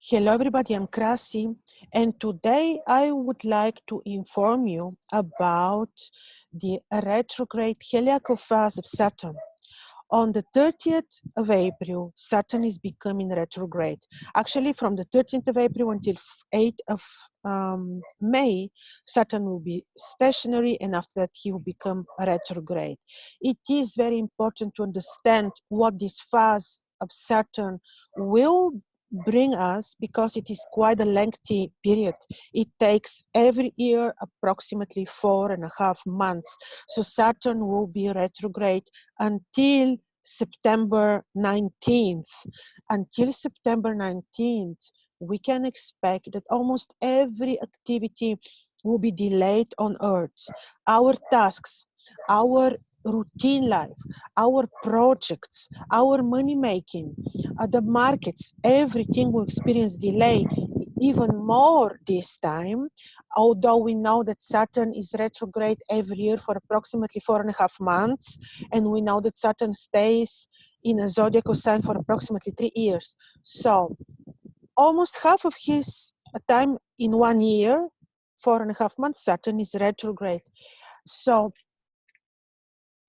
Hello everybody, I'm Krasi, and today I would like to inform you about the retrograde heliacal phase of Saturn. On the 30th of April, Saturn is becoming retrograde. Actually, from the 13th of April until 8th of May, Saturn will be stationary, and after that he will become retrograde. It is very important to understand what this phase of Saturn will bring us, because it is quite a lengthy period. It takes every year approximately 4.5 months. So Saturn will be retrograde until September 19th. Until September 19th, we can expect that almost every activity will be delayed on Earth. Our tasks, our routine life, our projects, our money making, the markets, everything will experience delay even more this time, although we know that Saturn is retrograde every year for approximately 4.5 months, and we know that Saturn stays in a zodiacal sign for approximately 3 years. So almost half of his time in 1 year, 4.5 months, Saturn is retrograde. So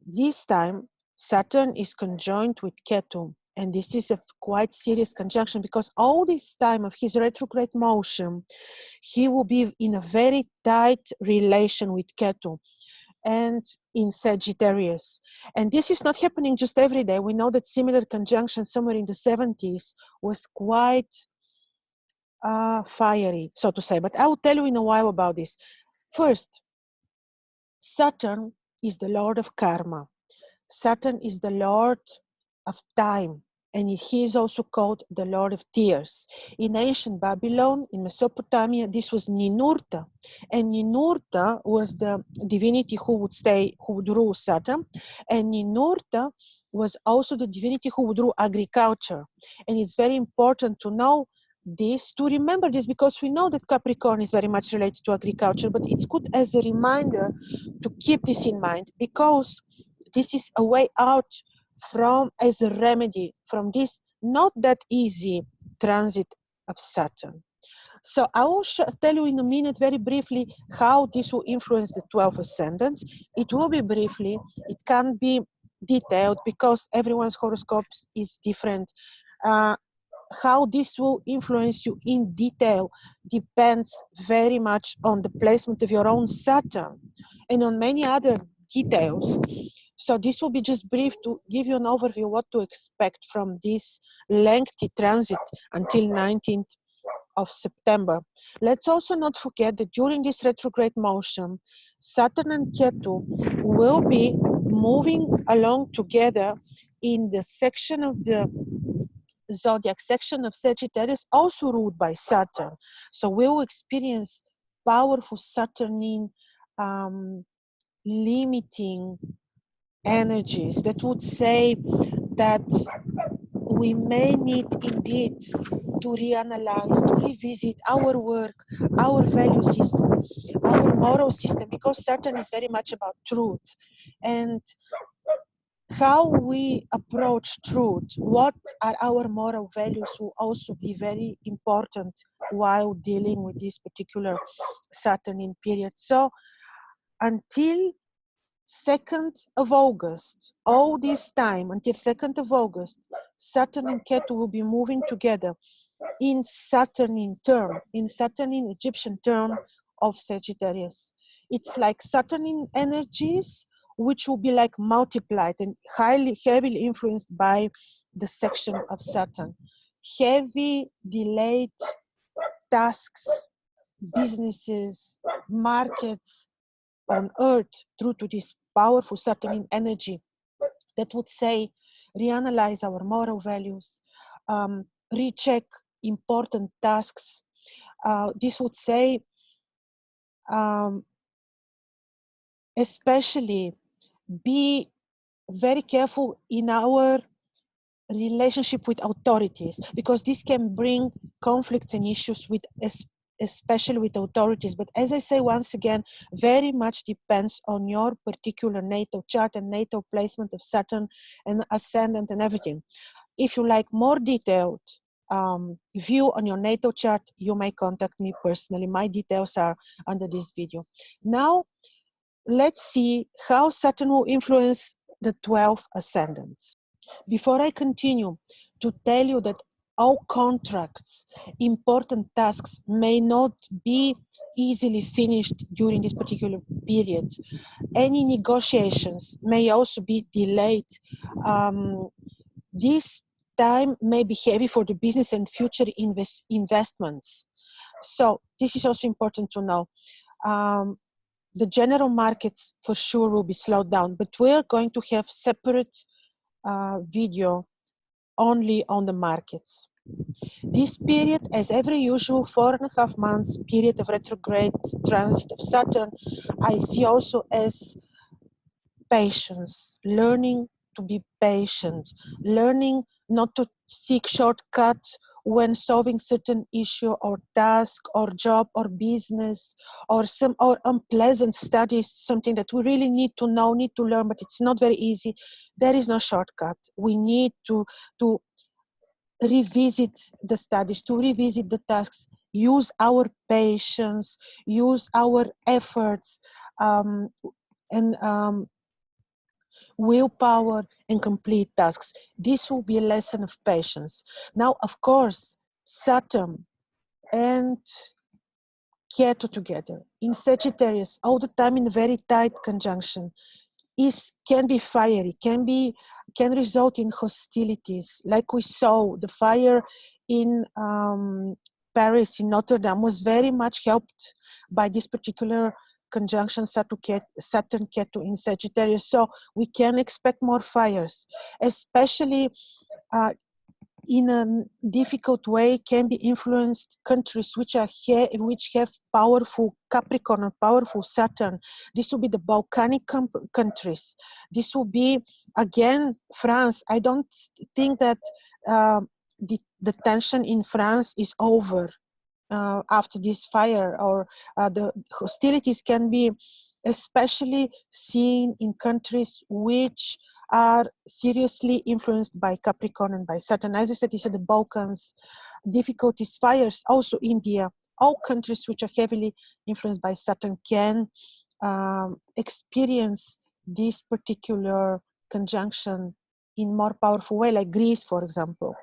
this time, Saturn is conjoined with Ketu, and this is a quite serious conjunction because all this time of his retrograde motion, he will be in a very tight relation with Ketu and in Sagittarius. And this is not happening just every day. We know that similar conjunction somewhere in the 70s was quite fiery, so to say. But I will tell you in a while about this. First, Saturn is the Lord of Karma. Saturn is the Lord of time, and he is also called the Lord of Tears. In ancient Babylon, in Mesopotamia, this was Ninurta, and Ninurta was the divinity who would rule Saturn, and Ninurta was also the divinity who would rule agriculture. And it's very important to know this, to remember this, because we know that Capricorn is very much related to agriculture, but it's good as a reminder to keep this in mind, because this is a way out from, as a remedy from this not that easy transit of Saturn. So I will tell you in a minute very briefly how this will influence the 12 ascendants. It will be briefly, it can't be detailed because everyone's horoscopes is different. How this will influence you in detail depends very much on the placement of your own Saturn and on many other details. So this will be just brief to give you an overview what to expect from this lengthy transit until 19th of September. Let's also not forget that during this retrograde motion, Saturn and Ketu will be moving along together in the section of the zodiac section of Sagittarius, also ruled by Saturn. So we will experience powerful Saturnine limiting energies that would say that we may need indeed to reanalyze, to revisit our work, our value system, our moral system, because Saturn is very much about truth. And how we approach truth, what are our moral values, will also be very important while dealing with this particular Saturnine period. So until 2nd of August, all this time, until 2nd of August, Saturn and Ketu will be moving together in Saturnine term, in Saturnine Egyptian term of Sagittarius. It's like Saturnine energies, which will be like multiplied and heavily influenced by the section of Saturn. Heavy, delayed tasks, businesses, markets on Earth due to this powerful Saturnine energy that would say, reanalyze our moral values, recheck important tasks. This would say, especially be very careful in our relationship with authorities, because this can bring conflicts and issues with, especially with authorities. But as I say, once again, very much depends on your particular natal chart and natal placement of Saturn and Ascendant and everything. If you like more detailed view on your natal chart, you may contact me personally. My details are under this video. Now, let's see how Saturn will influence the 12 ascendants. Before I continue, to tell you that all contracts, important tasks may not be easily finished during this particular period. Any negotiations may also be delayed. This time may be heavy for the business and future investments. So this is also important to know. The general markets for sure will be slowed down, but we're going to have separate video only on the markets. This period, as every usual 4.5 months period of retrograde transit of Saturn, I see also as patience, learning to be patient, learning not to seek shortcuts when solving certain issue or task or job or business or some or unpleasant studies, something that we really need to know, need to learn, but it's not very easy. There is no shortcut. We need to revisit the studies, to revisit the tasks, use our patience, use our efforts, and willpower, and complete tasks. This will be a lesson of patience. Now, of course, Saturn and Ketu together in Sagittarius all the time in a very tight conjunction can be fiery, can result in hostilities. Like we saw, the fire in Paris, in Notre Dame, was very much helped by this particular conjunction Saturn Ketu in Sagittarius. So we can expect more fires, especially in a difficult way can be influenced countries which have powerful Capricorn and powerful Saturn. This will be the Balkanic countries. This will be, again, France. I don't think that the tension in France is over after this fire, or the hostilities can be especially seen in countries which are seriously influenced by Capricorn and by Saturn. As I said, these are the Balkans, difficulties, fires, also India. All countries which are heavily influenced by Saturn can experience this particular conjunction in more powerful way, like Greece, for example.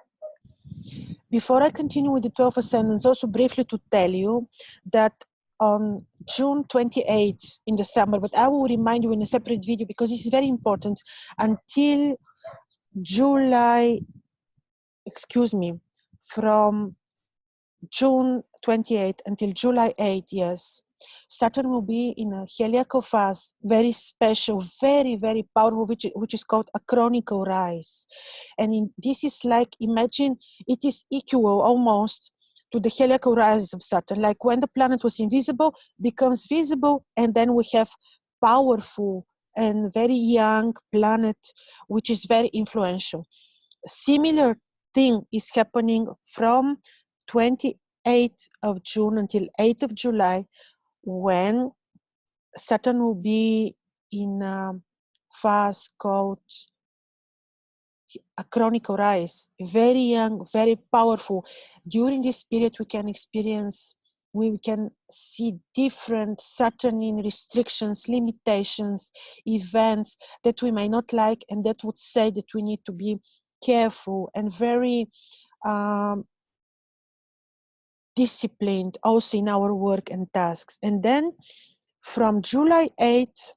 Before I continue with the 12 ascendants, also briefly to tell you that on June 28th in December, but I will remind you in a separate video because this is very important, until July, from June 28th until July 8th, yes, Saturn will be in a heliacal phase, very special, very, very powerful, which is called a chronicle rise. And this is like, imagine it is equal almost to the heliacal rise of Saturn. Like when the planet was invisible, becomes visible, and then we have powerful and very young planet, which is very influential. Similar thing is happening from 28th of June until 8th of July, when Saturn will be in a phase called a chronicle rise, very young, very powerful. During this period, we can see different Saturnine restrictions, limitations, events that we may not like, and that would say that we need to be careful and very disciplined also in our work and tasks. And then from July 8th,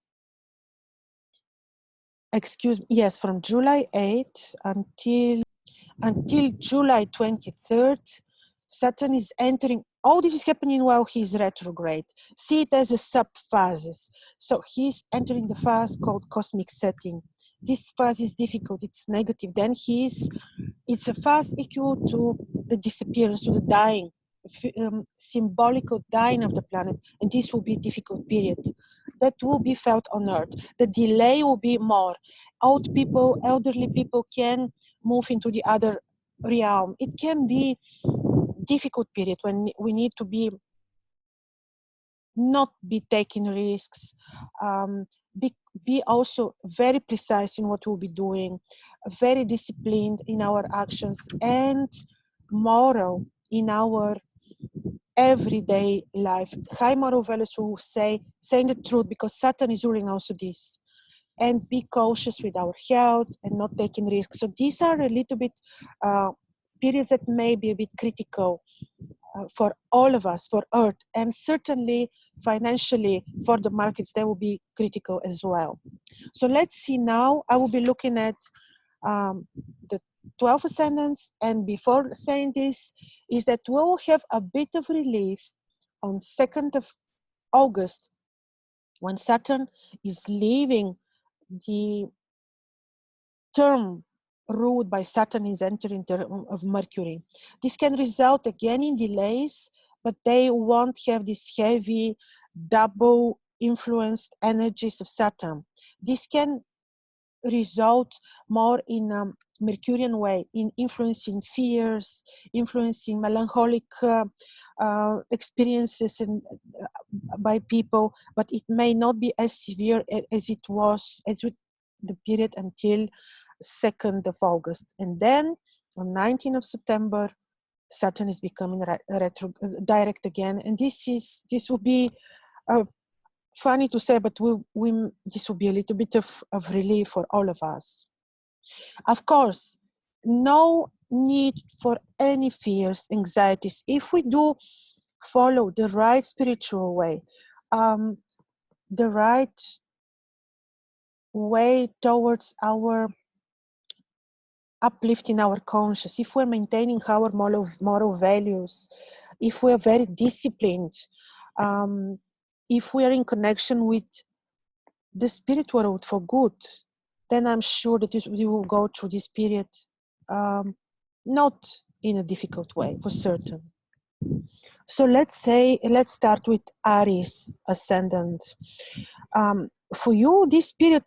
from July 8th until July 23rd, Saturn is entering. All this is happening while he's retrograde. See it as a sub-phases. So he's entering the phase called cosmic setting. This phase is difficult, it's negative. Then it's a phase equal to the disappearance, to the dying, symbolical dying of the planet, and this will be a difficult period that will be felt on Earth. The delay will be more. Old people, elderly people can move into the other realm. It can be difficult period when we need to not be taking risks, be also very precise in what we'll be doing, very disciplined in our actions, and moral in our everyday life. High moral values will say saying the truth, because Saturn is ruling also this. And be cautious with our health and not taking risks. So these are a little bit periods that may be a bit critical for all of us, for Earth, and certainly financially for the markets, they will be critical as well. So let's see now. I will be looking at the 12 ascendants, and before saying this, is that we will have a bit of relief on 2nd of August when Saturn is leaving the term ruled by Saturn, is entering term of Mercury. This can result again in delays, but they won't have this heavy double influenced energies of Saturn. This can result more in a Mercurian way, in influencing fears, influencing melancholic experiences by people, but it may not be as severe as it was as with the period until 2nd of August. And then on 19th of September, Saturn is becoming direct again. And this will be funny to say, but this will be a little bit of relief for all of us. Of course, no need for any fears, anxieties. If we do follow the right spiritual way, the right way towards our uplifting our conscience, if we're maintaining our moral values, if we're very disciplined, if we are in connection with the spirit world for good, then I'm sure that we will go through this period not in a difficult way, for certain. So let's start with Aries ascendant. For you, this period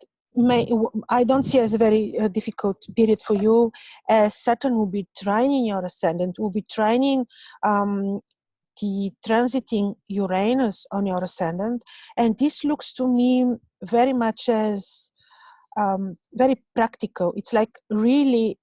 I don't see as a very difficult period for you, as Saturn will be trining your ascendant, will be trining the transiting Uranus on your ascendant, and this looks to me very much as very practical. It's like really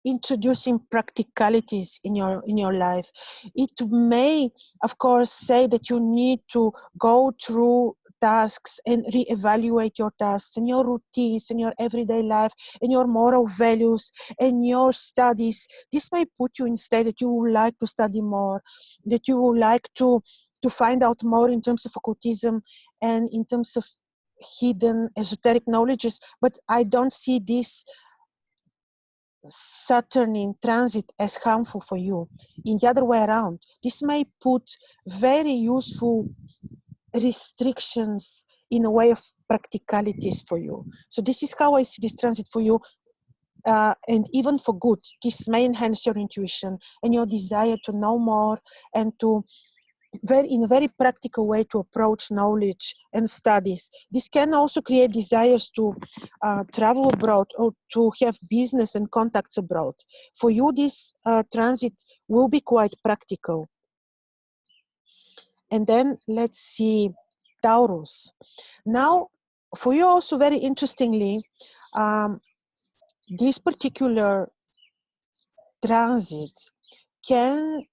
introducing practicalities in your life. It may, of course, say that you need to go through tasks and reevaluate your tasks and your routines and your everyday life and your moral values and your studies. This may put you in state that you would like to study more, that you would like to find out more in terms of occultism and in terms of hidden esoteric knowledges. But I don't see this Saturn in transit as harmful for you. In the other way around, this may put very useful restrictions in a way of practicalities for you. So this is how I see this transit for you, and even for good. This may enhance your intuition and your desire to know more and to in a very practical way to approach knowledge and studies. This can also create desires to travel abroad or to have business and contacts abroad. For you, this transit will be quite practical. And then let's see Taurus. Now, for you also very interestingly, this particular transit can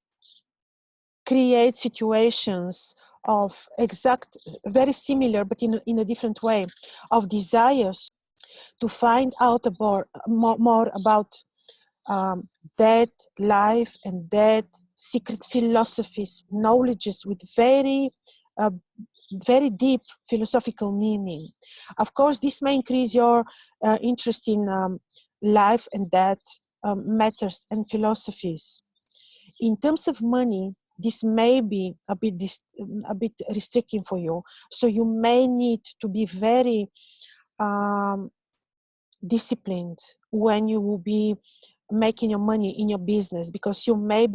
create situations of very similar, but in a different way, of desires to find out more about death, life, and death, secret philosophies, knowledges with very deep philosophical meaning. Of course, this may increase your interest in life and death matters and philosophies. In terms of money, this may be a bit restricting for you. So you may need to be very disciplined when you will be making your money in your business, because you may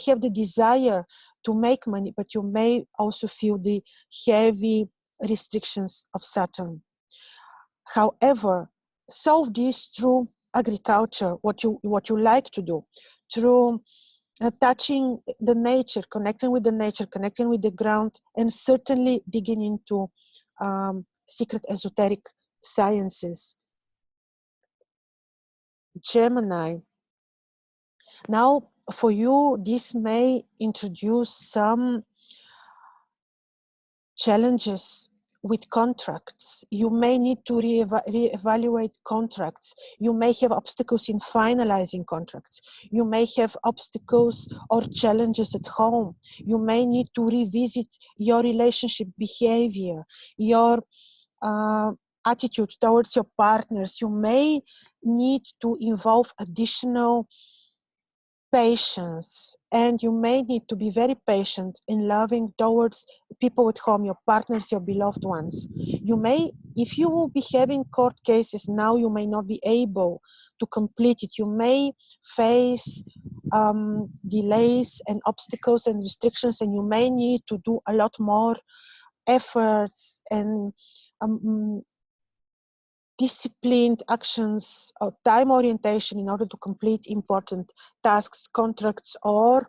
have the desire to make money, but you may also feel the heavy restrictions of Saturn. However, solve this through agriculture, what you like to do, through touching the nature, connecting with the nature, connecting with the ground, and certainly digging into secret esoteric sciences. Gemini. Now, for you, this may introduce some challenges with contracts. You may need to reevaluate contracts. You may have obstacles in finalizing contracts. You may have obstacles or challenges at home. You may need to revisit your relationship behavior, your attitude towards your partners. You may need to involve additional patience, and you may need to be very patient in loving towards people at home, your partners, your beloved ones. You may, if you will be having court cases now, you may not be able to complete it. You may face delays and obstacles and restrictions, and you may need to do a lot more efforts and disciplined actions or time orientation in order to complete important tasks, contracts, or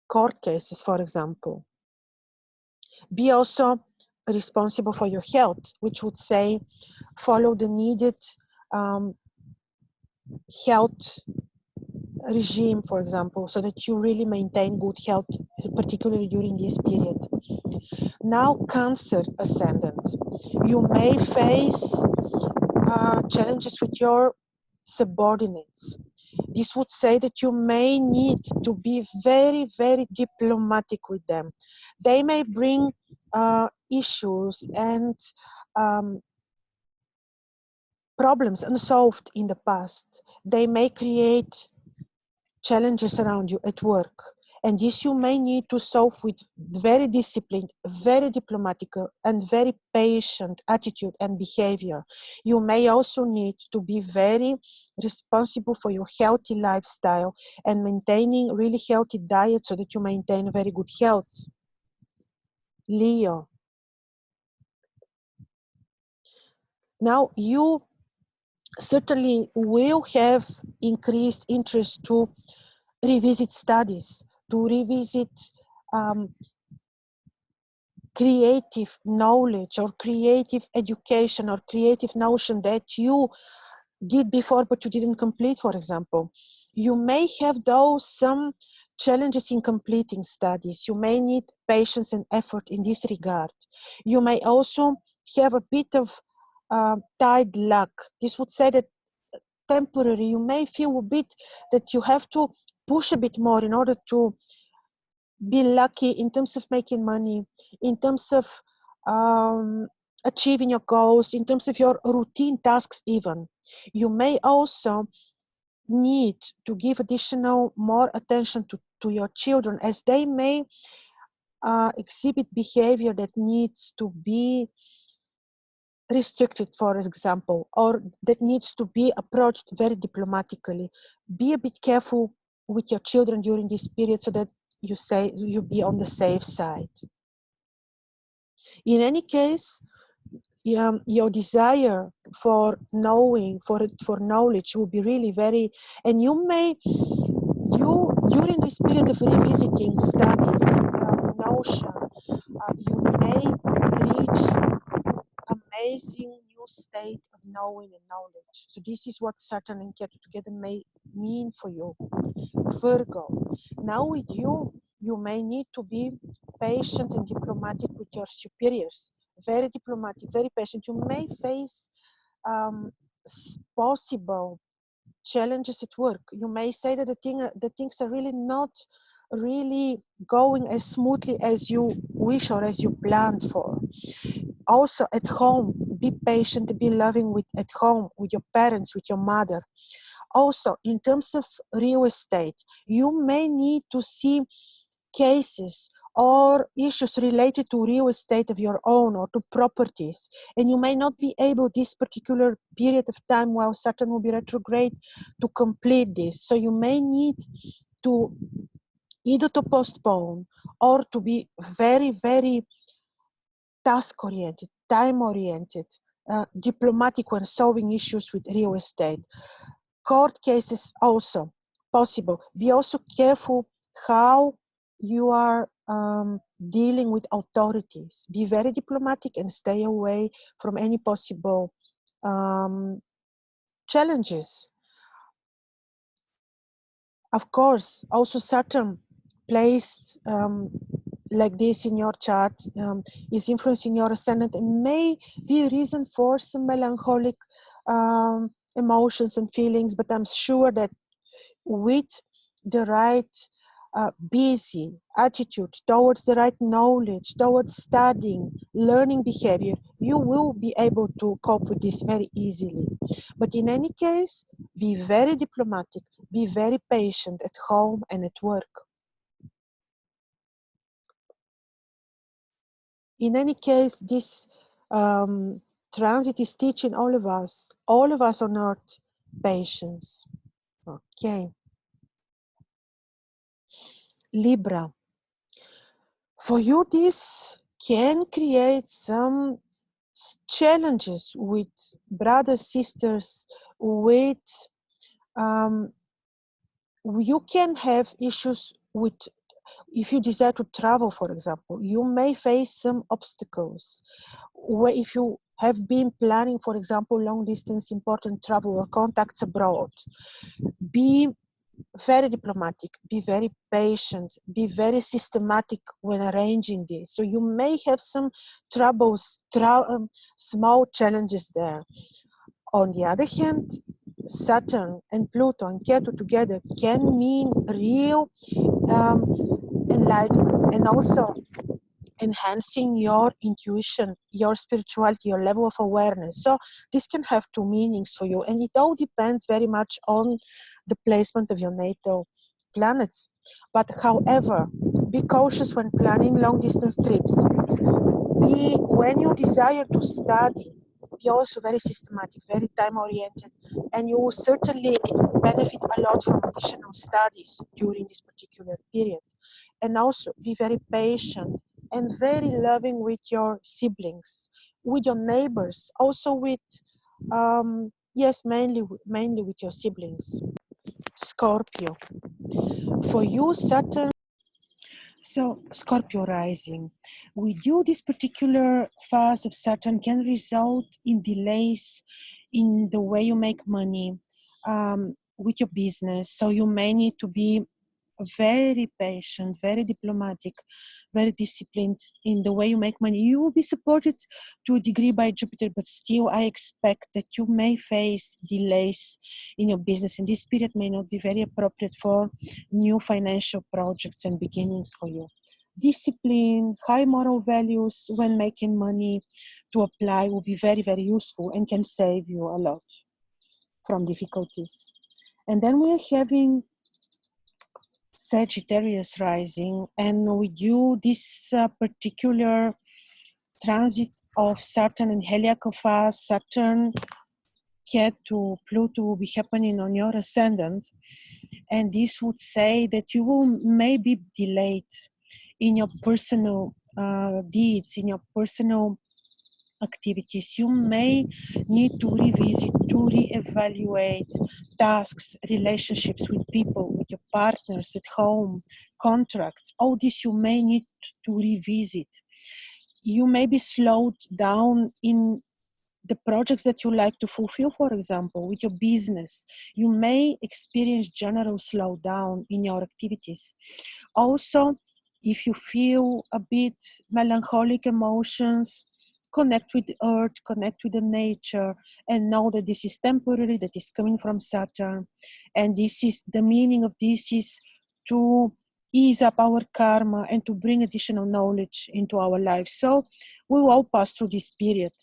court cases, for example. Be also responsible for your health, which would say follow the needed health regime, for example, so that you really maintain good health, particularly during this period. Now, Cancer ascendant. You may face challenges with your subordinates. This would say that you may need to be very, very diplomatic with them. They may bring issues and problems unsolved in the past. They may create challenges around you at work. And this you may need to solve with very disciplined, very diplomatic, and very patient attitude and behavior. You may also need to be very responsible for your healthy lifestyle and maintaining really healthy diet so that you maintain very good health. Leo. Now you certainly will have increased interest to revisit studies, to revisit creative knowledge or creative education or creative notion that you did before but you didn't complete, for example. You may have some challenges in completing studies. You may need patience and effort in this regard. You may also have a bit of tied luck. This would say that temporary, you may feel a bit that you have to push a bit more in order to be lucky in terms of making money, in terms of achieving your goals, in terms of your routine tasks even. You may also need to give additional more attention to your children, as they may exhibit behavior that needs to be restricted, for example, or that needs to be approached very diplomatically. Be a bit careful with your children during this period so that you be on the safe side. In any case, your desire for knowing, for knowledge will be really very, and during this period of revisiting studies, notion, you may reach amazing new state of knowing and knowledge. So this is what Saturn and Ketu together may mean for you. Virgo. Now with you may need to be patient and diplomatic with your superiors. Very diplomatic, very patient. You may face possible challenges at work. You may say that the things are really not really going as smoothly as you wish or as you planned for. Also at home, be patient, be loving at home, with your parents, with your mother. Also, in terms of real estate, you may need to see cases or issues related to real estate of your own or to properties. And you may not be able this particular period of time while Saturn will be retrograde to complete this. So you may need to either to postpone or to be very, very task-oriented, time-oriented, diplomatic when solving issues with real estate. Court cases also possible. Be also careful how you are dealing with authorities. Be very diplomatic and stay away from any possible challenges. Of course, also Saturn placed like this in your chart is influencing your ascendant and may be a reason for some melancholic emotions and feelings, but I'm sure that with the right busy attitude towards the right knowledge, towards studying, learning behavior, you will be able to cope with this very easily. But in any case, be very diplomatic, be very patient at home and at work. In any case, this transit is teaching all of us on earth, patience. Okay. Libra. For you, this can create some challenges with brothers, sisters, with you can have issues with, if you desire to travel, for example, you may face some obstacles. Where if you have been planning, for example, long distance important travel or contacts abroad, be very diplomatic, be very patient, be very systematic when arranging this. So you may have some troubles, small challenges there. On the other hand, Saturn and Pluto and Ketu together can mean real enlightenment and also enhancing your intuition, your spirituality, your level of awareness. So this can have two meanings for you, and it all depends very much on the placement of your natal planets. But however, be cautious when planning long distance trips. When you desire to study, be also very systematic, very time oriented, and you will certainly benefit a lot from additional studies during this particular period. And also be very patient and very loving with your siblings, with your neighbors, also with, yes, mainly with your siblings. Scorpio. For you, Saturn. So, Scorpio rising. With you, this particular phase of Saturn can result in delays in the way you make money with your business. So, you may need to be very patient, very diplomatic, very disciplined in the way you make money. You will be supported to a degree by Jupiter, but still I expect that you may face delays in your business, and this period may not be very appropriate for new financial projects and beginnings for you. Discipline, high moral values when making money to apply will be very, very useful and can save you a lot from difficulties. And then we're having Sagittarius rising, and with you, this particular transit of Saturn and Heliakopha, Saturn, Ketu, Pluto will be happening on your ascendant, and this would say that you will maybe delayed in your personal deeds, in your personal activities. You may need to revisit, to reevaluate tasks, relationships with people, with your partners at home, contracts. All this you may need to revisit. You may be slowed down in the projects that you like to fulfill, for example, with your business. You may experience general slowdown in your activities. Also, if you feel a bit melancholic emotions, connect with the earth, connect with the nature, and know that this is temporary, that is coming from Saturn. And this is the meaning of this is to ease up our karma and to bring additional knowledge into our lives. So we will all pass through this period.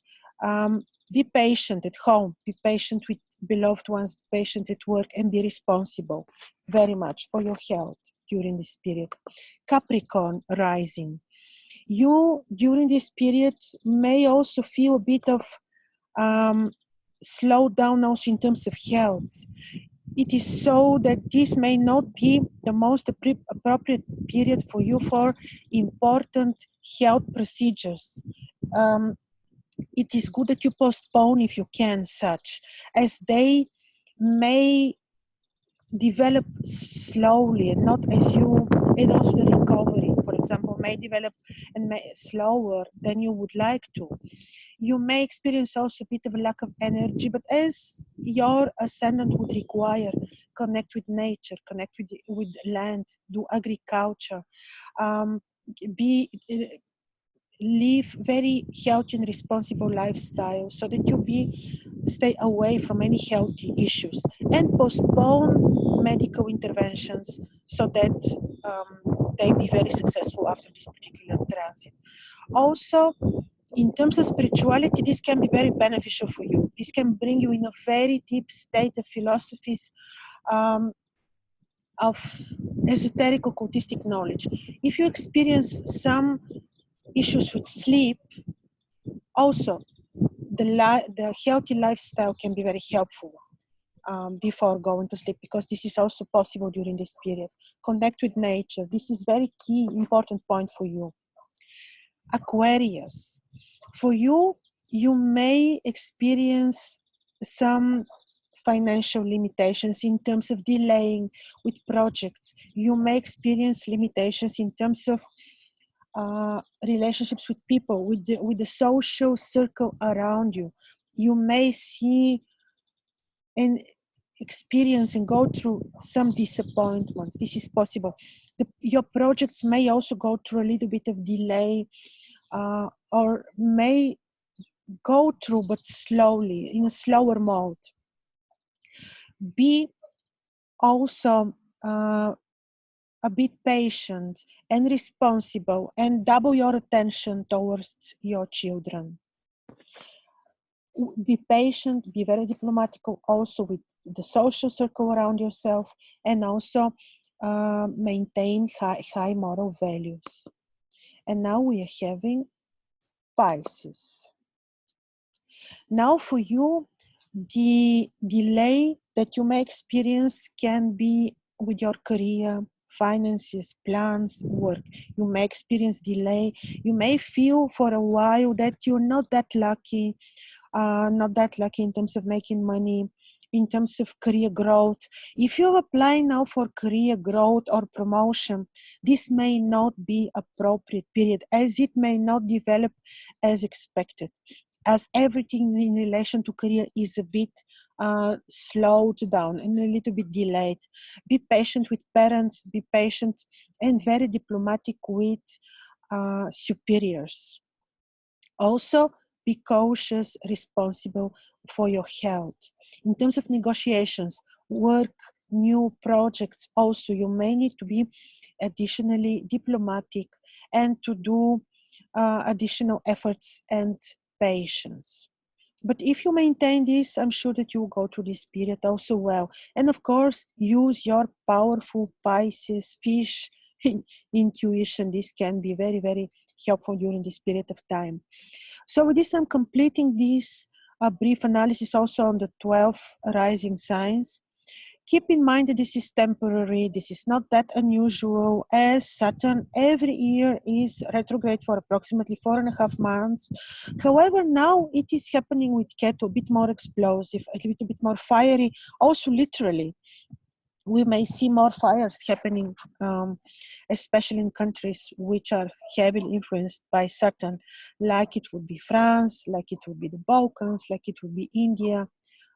Be patient at home, be patient with beloved ones, be patient at work, and be responsible very much for your health during this period. Capricorn rising. You, during this period, may also feel a bit of slow down also in terms of health. It is so that this may not be the most appropriate period for you for important health procedures. It is good that you postpone if you can such, as they may develop slowly and not as you, and also the recovery, for example, may develop and may slower than you would like to. You may experience also a bit of a lack of energy, but as your ascendant would require, connect with nature, connect with land, do agriculture, um, be live very healthy and responsible lifestyle, so that stay away from any healthy issues, and postpone medical interventions so that they be very successful after this particular transit. Also, in terms of spirituality, this can be very beneficial for you. This can bring you in a very deep state of philosophies, of esoteric occultistic knowledge. If you experience some issues with sleep, also the healthy lifestyle can be very helpful before going to sleep, because this is also possible during this period. Connect with nature. This is very key, important point for you. Aquarius. For you, you may experience some financial limitations in terms of delaying with projects. You may experience limitations in terms of relationships with people, with the social circle around you. You may see and experience and go through some disappointments. This is possible. Your projects may also go through a little bit of delay, or may go through, but slowly, in a slower mode. Be also a bit patient and responsible, and double your attention towards your children. Be patient, be very diplomatic also with the social circle around yourself, and also maintain high moral values. And now we are having Pisces. Now for you, the delay that you may experience can be with your career, finances, plans, work. You may experience delay. You may feel for a while that you're not that lucky in terms of making money, in terms of career growth. If you apply now for career growth or promotion, this may not be appropriate period, as it may not develop as expected, as everything in relation to career is a bit slowed down and a little bit delayed. Be patient with parents, be patient and very diplomatic with superiors. Also, be cautious, responsible for your health. In terms of negotiations, work, new projects, also you may need to be additionally diplomatic and to do additional efforts and patience. But if you maintain this, I'm sure that you will go through this period also well. And of course, use your powerful Pisces fish intuition. This can be very, very helpful during this period of time. So with this, I'm completing this brief analysis also on the 12 rising signs. Keep in mind that this is temporary. This is not that unusual, as Saturn every year is retrograde for approximately 4.5 months. However, now it is happening with Ketu, a bit more explosive, a little bit more fiery, also literally. We may see more fires happening, especially in countries which are heavily influenced by Saturn, like it would be France, like it would be the Balkans, like it would be India,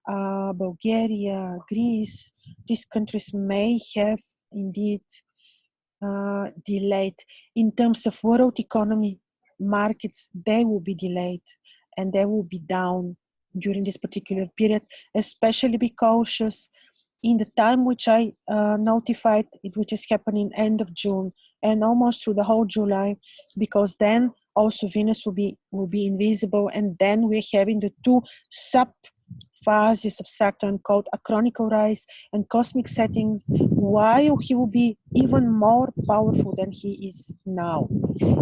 Bulgaria, Greece. These countries may have indeed delayed. In terms of world economy, markets, they will be delayed and they will be down during this particular period. Especially be cautious in the time which I notified, which is happening end of June and almost through the whole July, because then also Venus will be invisible, and then we're having the two sub phases of Saturn called acronical rise and cosmic settings, while he will be even more powerful than he is now.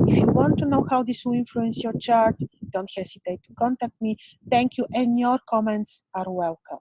If you want to know how this will influence your chart, don't hesitate to contact me. Thank you, and your comments are welcome.